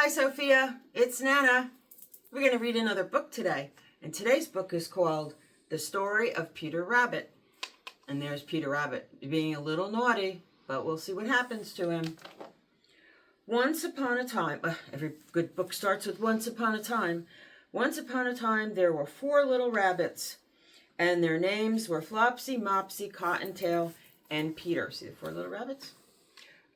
Hi, Sophia. It's Nana. We're going to read another book today. And today's book is called The Story of Peter Rabbit. And there's Peter Rabbit being a little naughty, but we'll see what happens to him. Once upon a time, every good book starts with once upon a time. Once upon a time, there were 4 little rabbits, and their names were Flopsy, Mopsy, Cottontail, and Peter. See the 4 little rabbits?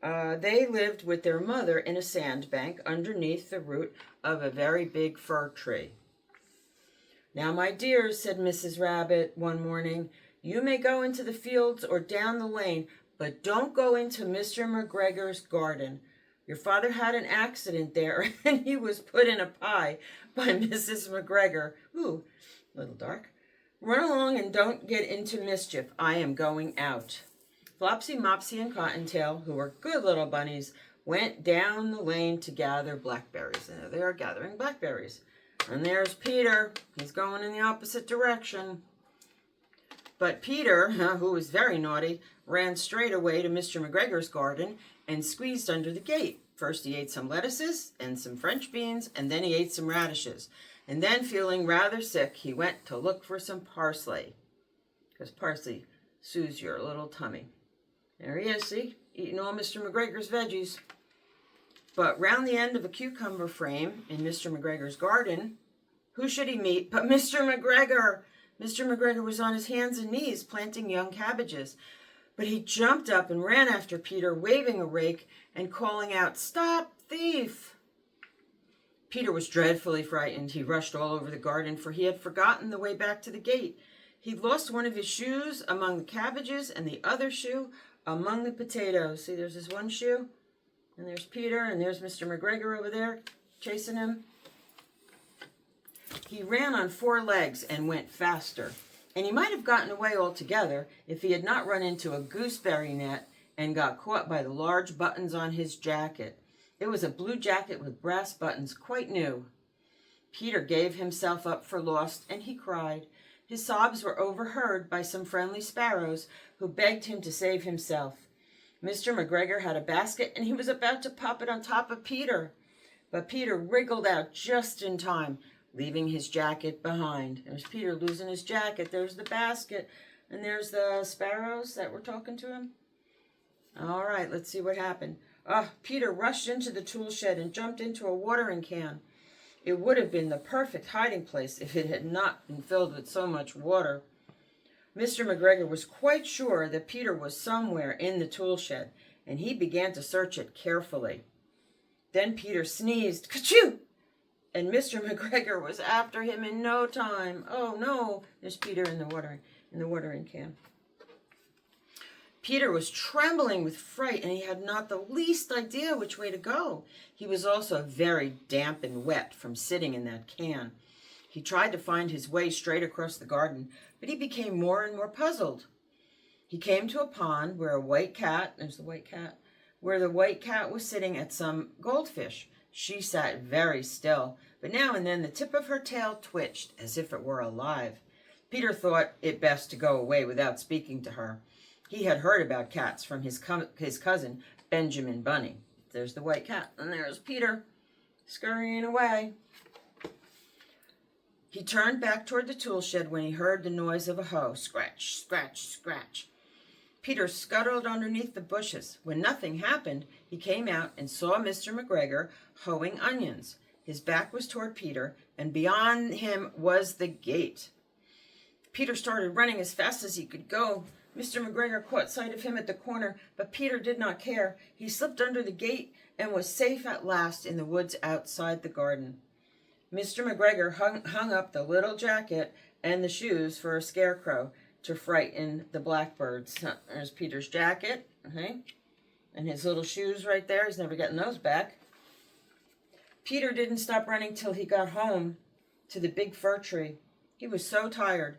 They lived with their mother in a sandbank underneath the root of a very big fir tree. "Now, my dears," said Mrs. Rabbit one morning, "you may go into the fields or down the lane, but don't go into Mr. McGregor's garden. Your father had an accident there, and he was put in a pie by Mrs. McGregor. Ooh, a little dark. Run along and don't get into mischief. I am going out." Flopsy, Mopsy, and Cottontail, who were good little bunnies, went down the lane to gather blackberries. And there they are gathering blackberries. And there's Peter. He's going in the opposite direction. But Peter, who was very naughty, ran straight away to Mr. McGregor's garden and squeezed under the gate. First he ate some lettuces and some French beans, and then he ate some radishes. And then, feeling rather sick, he went to look for some parsley, because parsley soothes your little tummy. There he is, see? Eating all Mr. McGregor's veggies. But round the end of a cucumber frame in Mr. McGregor's garden, who should he meet but Mr. McGregor? Mr. McGregor was on his hands and knees planting young cabbages. But he jumped up and ran after Peter, waving a rake and calling out, "Stop, thief!" Peter was dreadfully frightened. He rushed all over the garden, for he had forgotten the way back to the gate. He'd lost one of his shoes among the cabbages and the other shoe among the potatoes. See, there's his one shoe, and there's Peter, and there's Mr. McGregor over there chasing him. He ran on 4 legs and went faster, and he might have gotten away altogether if he had not run into a gooseberry net and got caught by the large buttons on his jacket. It was a blue jacket with brass buttons, quite new. Peter gave himself up for lost, and he cried. His sobs were overheard by some friendly sparrows who begged him to save himself. Mr. McGregor had a basket, and he was about to pop it on top of Peter. But Peter wriggled out just in time, leaving his jacket behind. There's Peter losing his jacket. There's the basket, and there's the sparrows that were talking to him. All right, let's see what happened. Peter rushed into the tool shed and jumped into a watering can. It would have been the perfect hiding place if it had not been filled with so much water. Mr. McGregor was quite sure that Peter was somewhere in the tool shed, and he began to search it carefully. Then Peter sneezed, "Ka-choo!" and Mr. McGregor was after him in no time. Oh no, there's Peter in the watering can. Peter was trembling with fright, and he had not the least idea which way to go. He was also very damp and wet from sitting in that can. He tried to find his way straight across the garden, but he became more and more puzzled. He came to a pond where there's the white cat, where the white cat was sitting at some goldfish. She sat very still, but now and then the tip of her tail twitched as if it were alive. Peter thought it best to go away without speaking to her. He had heard about cats from his cousin, Benjamin Bunny. There's the white cat, and there's Peter, scurrying away. He turned back toward the tool shed when he heard the noise of a hoe. Scratch, scratch, scratch. Peter scuttled underneath the bushes. When nothing happened, he came out and saw Mr. McGregor hoeing onions. His back was toward Peter, and beyond him was the gate. Peter started running as fast as he could go. Mr. McGregor caught sight of him at the corner, but Peter did not care. He slipped under the gate and was safe at last in the woods outside the garden. Mr. McGregor hung up the little jacket and the shoes for a scarecrow to frighten the blackbirds. There's Peter's jacket, and his little shoes right there. He's never getting those back. Peter didn't stop running till he got home to the big fir tree. He was so tired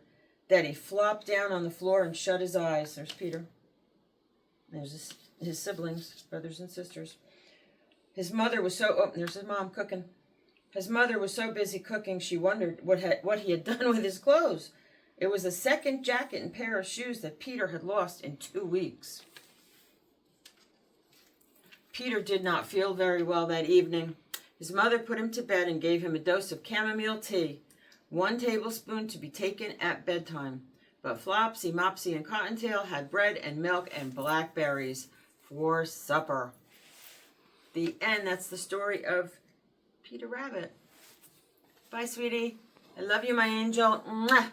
that he flopped down on the floor and shut his eyes. There's Peter. There's his siblings, brothers and sisters. His mother was there's his mom cooking. His mother was so busy cooking, she wondered what he had done with his clothes. It was the second jacket and pair of shoes that Peter had lost in 2 weeks. Peter did not feel very well that evening. His mother put him to bed and gave him a dose of chamomile tea, 1 tablespoon to be taken at bedtime. But Flopsy, Mopsy, and Cottontail had bread and milk and blackberries for supper. The end. That's the story of Peter Rabbit. Bye, sweetie. I love you, my angel. Mwah.